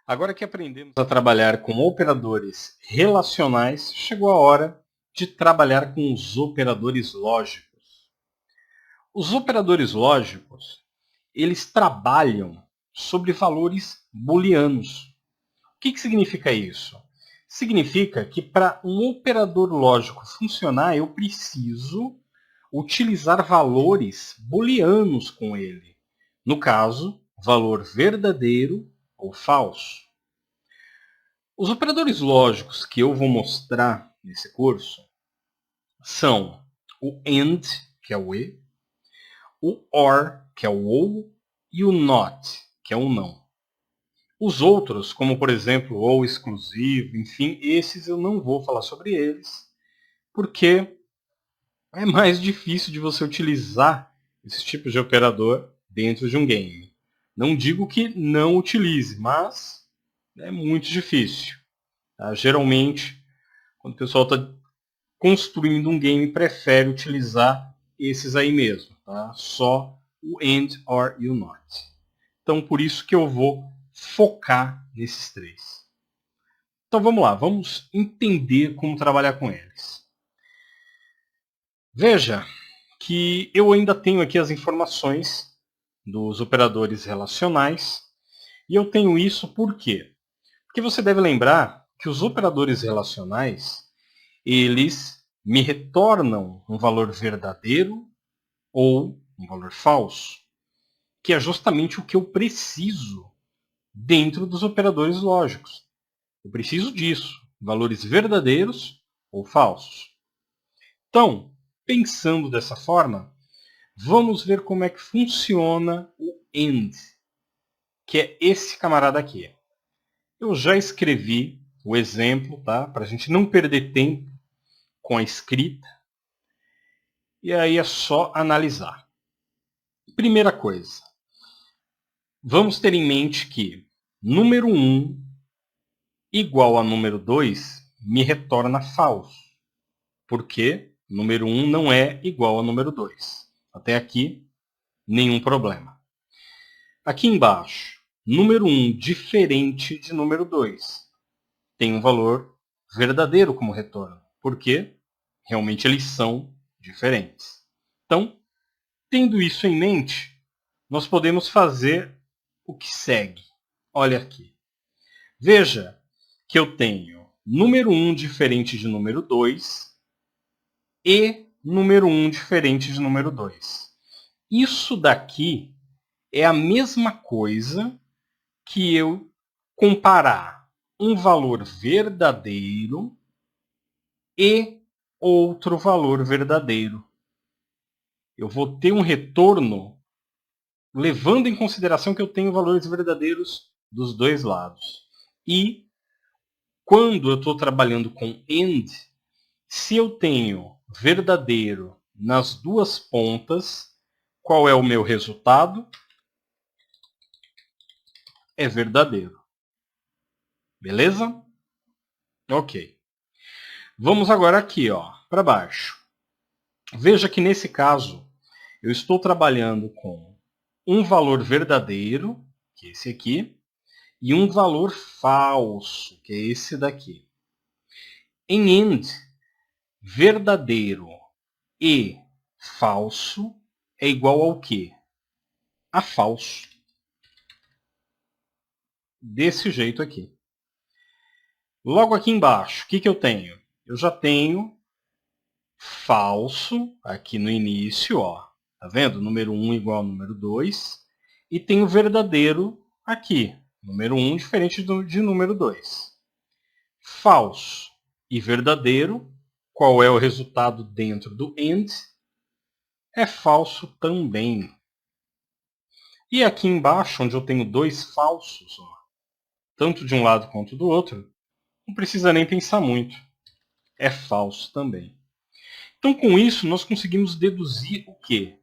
Agora que aprendemos a trabalhar com operadores relacionais, chegou a hora de trabalhar com os operadores lógicos. Os operadores lógicos, eles trabalham sobre valores booleanos. O que significa isso? Significa que para um operador lógico funcionar, eu preciso utilizar valores booleanos com ele. No caso, valor verdadeiro ou falso. Os operadores lógicos que eu vou mostrar nesse curso são o AND, que é o E, o OR, que é o OU, e o NOT, que é o não. Os outros, como por exemplo ou exclusivo, enfim, esses eu não vou falar sobre eles, porque é mais difícil de você utilizar esse tipo de operador dentro de um game. Não digo que não utilize, mas é muito difícil. Tá? Geralmente, quando o pessoal está construindo um game, prefere utilizar esses aí mesmo. Tá? Só o AND, OR e o NOT. Então, por isso que eu vou focar nesses três. Então, vamos lá. Vamos entender como trabalhar com eles. Veja que eu ainda tenho aqui as informações dos operadores relacionais. E eu tenho isso por quê? Porque você deve lembrar que os operadores relacionais, eles me retornam um valor verdadeiro ou um valor falso, que é justamente o que eu preciso dentro dos operadores lógicos. Eu preciso disso, valores verdadeiros ou falsos. Então, pensando dessa forma, vamos ver como é que funciona o AND, que é esse camarada aqui. Eu já escrevi o exemplo, tá? Para a gente não perder tempo com a escrita. E aí é só analisar. Primeira coisa, vamos ter em mente que número 1 igual a número 2 me retorna falso. Porque número 1 não é igual a número 2. Até aqui, nenhum problema. Aqui embaixo, número 1 diferente de número 2 tem um valor verdadeiro como retorno. Porque realmente eles são diferentes. Então, tendo isso em mente, nós podemos fazer o que segue. Olha aqui. Veja que eu tenho número 1 diferente de número 2 e número 1 diferente de número 2. Isso daqui é a mesma coisa que eu comparar um valor verdadeiro e outro valor verdadeiro. Eu vou ter um retorno levando em consideração que eu tenho valores verdadeiros dos dois lados. E quando eu estou trabalhando com AND, se eu tenho verdadeiro nas duas pontas, qual é o meu resultado? É verdadeiro. Beleza? Ok. Vamos agora aqui, para baixo. Veja que nesse caso, eu estou trabalhando com um valor verdadeiro, que é esse aqui, e um valor falso, que é esse daqui. Em AND, verdadeiro e falso é igual ao quê? A falso. Desse jeito aqui. Logo aqui embaixo, o que eu tenho? Eu já tenho falso aqui no início, tá vendo? Número 1 igual ao número 2. E tenho verdadeiro aqui. Número 1 diferente de número 2. Falso e verdadeiro. Qual é o resultado dentro do AND? É falso também. E aqui embaixo, onde eu tenho dois falsos, tanto de um lado quanto do outro, não precisa nem pensar muito. É falso também. Então, com isso, nós conseguimos deduzir o quê?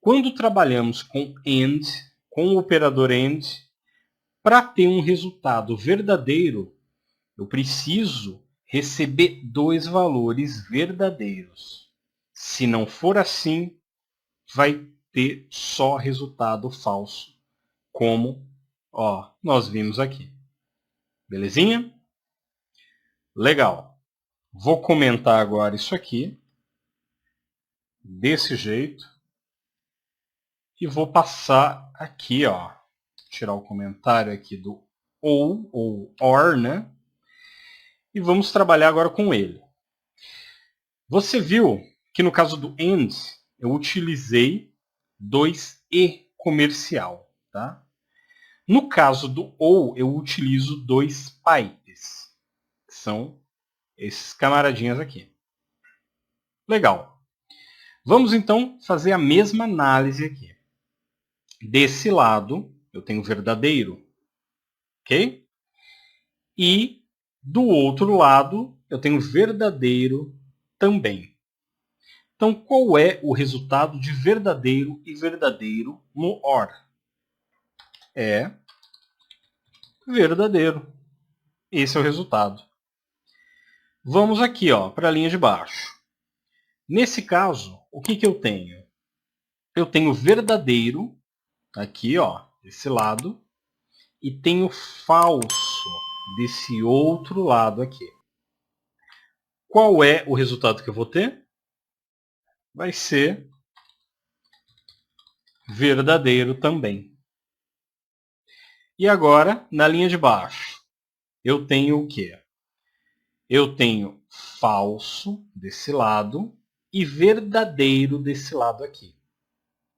Quando trabalhamos com AND, com o operador AND, para ter um resultado verdadeiro, eu preciso receber dois valores verdadeiros. Se não for assim, vai ter só resultado falso, como nós vimos aqui. Belezinha? Legal. Vou comentar agora isso aqui. Desse jeito. E vou passar aqui, ó. Tirar o comentário aqui do ou or, né? E vamos trabalhar agora com ele. Você viu que no caso do and, eu utilizei dois e comercial, tá? No caso do ou, eu utilizo dois pipes, que são esses camaradinhas aqui. Legal. Vamos então fazer a mesma análise aqui. Desse lado, eu tenho verdadeiro, ok? E do outro lado, eu tenho verdadeiro também. Então, qual é o resultado de verdadeiro e verdadeiro no OR? É verdadeiro. Esse é o resultado. Vamos aqui para a linha de baixo. Nesse caso, o que eu tenho? Eu tenho verdadeiro, aqui, desse lado, e tenho falso desse outro lado aqui. Qual é o resultado que eu vou ter? Vai ser verdadeiro também. E agora, na linha de baixo, eu tenho o quê? Eu tenho falso desse lado e verdadeiro desse lado aqui.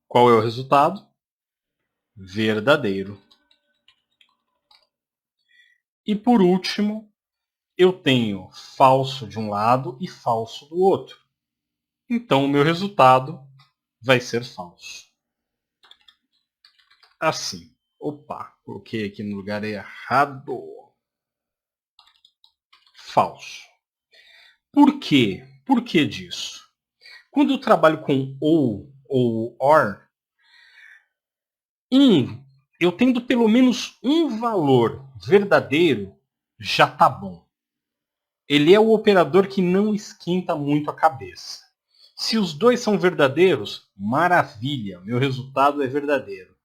Qual é o resultado? Verdadeiro. E por último, eu tenho falso de um lado e falso do outro. Então, o meu resultado vai ser falso. Assim. Opa, coloquei aqui no lugar errado. Falso. Por quê? Por que disso? Quando eu trabalho com ou or, eu tendo pelo menos um valor verdadeiro, já tá bom. Ele é o operador que não esquenta muito a cabeça. Se os dois são verdadeiros, maravilha, meu resultado é verdadeiro.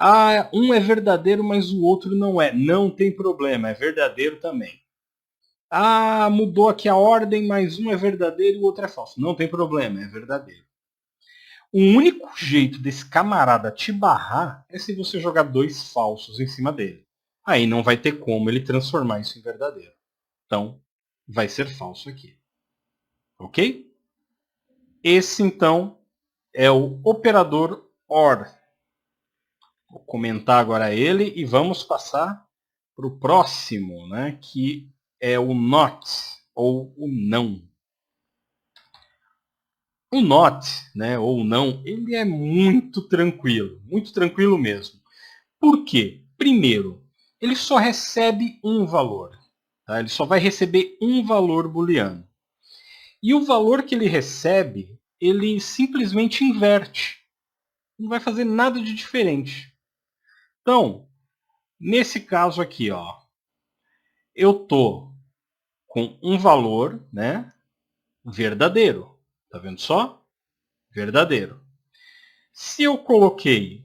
Ah, um é verdadeiro, mas o outro não é. Não tem problema, é verdadeiro também. Ah, mudou aqui a ordem, mas um é verdadeiro e o outro é falso. Não tem problema, é verdadeiro. O único jeito desse camarada te barrar é se você jogar dois falsos em cima dele. Aí não vai ter como ele transformar isso em verdadeiro. Então, vai ser falso aqui. Ok? Esse, então, é o operador OR. Vou comentar agora ele e vamos passar para o próximo, né, que é o NOT, ou o não. O NOT, né, ou não, ele é muito tranquilo mesmo. Por quê? Primeiro, ele só recebe um valor. Tá? Ele só vai receber um valor booleano. E o valor que ele recebe, ele simplesmente inverte. Não vai fazer nada de diferente. Então, nesse caso aqui, eu tô com um valor, né, verdadeiro. Tá vendo só? Verdadeiro. Se eu coloquei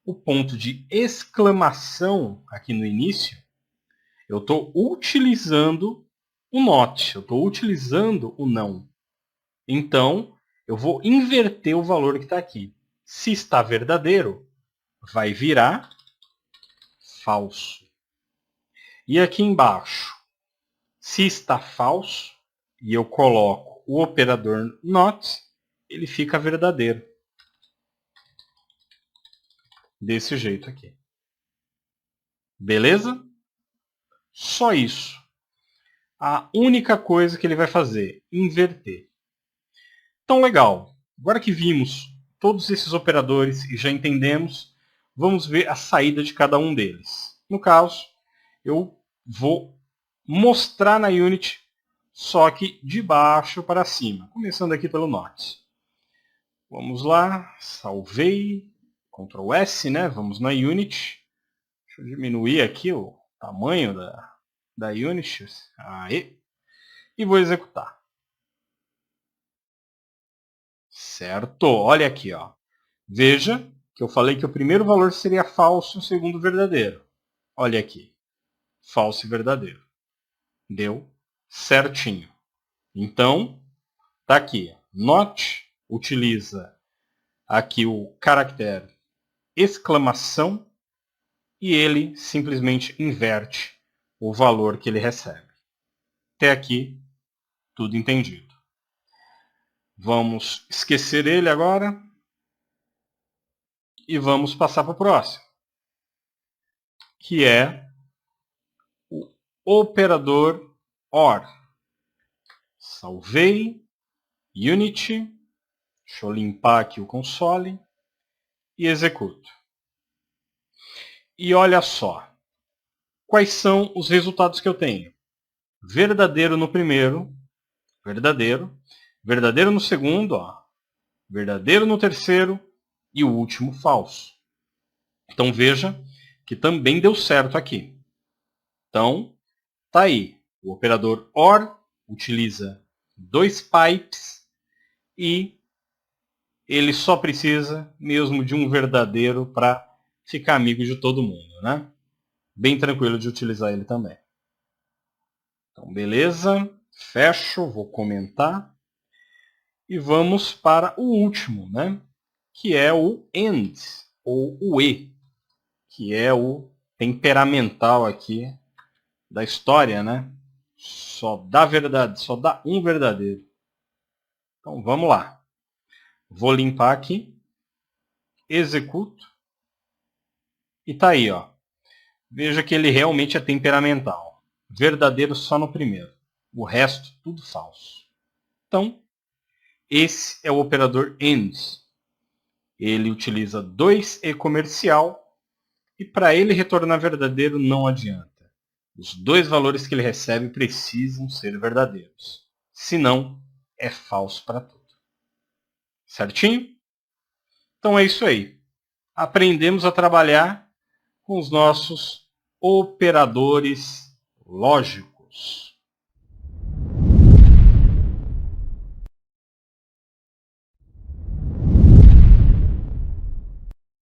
o ponto de exclamação aqui no início, eu estou utilizando o not, eu estou utilizando o não. Então, eu vou inverter o valor que está aqui. Se está verdadeiro, vai virar falso. E aqui embaixo, se está falso, e eu coloco o operador not, ele fica verdadeiro. Desse jeito aqui. Beleza? Só isso. A única coisa que ele vai fazer, inverter. Então, legal. Agora que vimos todos esses operadores e já entendemos, vamos ver a saída de cada um deles. No caso, eu vou mostrar na Unity, só que de baixo para cima. Começando aqui pelo Not. Vamos lá, salvei, Ctrl S, né? Vamos na Unity. Deixa eu diminuir aqui o tamanho da Unity. Aí. E vou executar. Certo? Olha aqui, Veja que eu falei que o primeiro valor seria falso e o segundo verdadeiro. Olha aqui. falso e verdadeiro. Deu certinho. Então, tá aqui. Not utiliza aqui o caractere exclamação e ele simplesmente inverte o valor que ele recebe. Até aqui, tudo entendido. Vamos esquecer ele agora e vamos passar para o próximo, que é o operador OR. Salvei, Unity, deixa eu limpar aqui o console e executo. E olha só, quais são os resultados que eu tenho? Verdadeiro no primeiro, verdadeiro, verdadeiro no segundo, ó, verdadeiro no terceiro e o último falso. Então veja que também deu certo aqui. Então, tá aí. O operador OR utiliza 2 pipes e ele só precisa mesmo de um verdadeiro para ficar amigo de todo mundo, né? Bem tranquilo de utilizar ele também. Então, beleza. Fecho, vou comentar. E vamos para o último, né? Que é o AND, ou o E, que é o temperamental aqui da história, né? Só dá verdade, só dá um verdadeiro. Então vamos lá. Vou limpar aqui, executo e tá aí, ó. Veja que ele realmente é temperamental. Verdadeiro só no primeiro. O resto tudo falso. Então, esse é o operador AND. Ele utiliza 2E comercial e para ele retornar verdadeiro não adianta. Os dois valores que ele recebe precisam ser verdadeiros. Senão, é falso para tudo. Certinho? Então é isso aí. Aprendemos a trabalhar com os nossos operadores lógicos.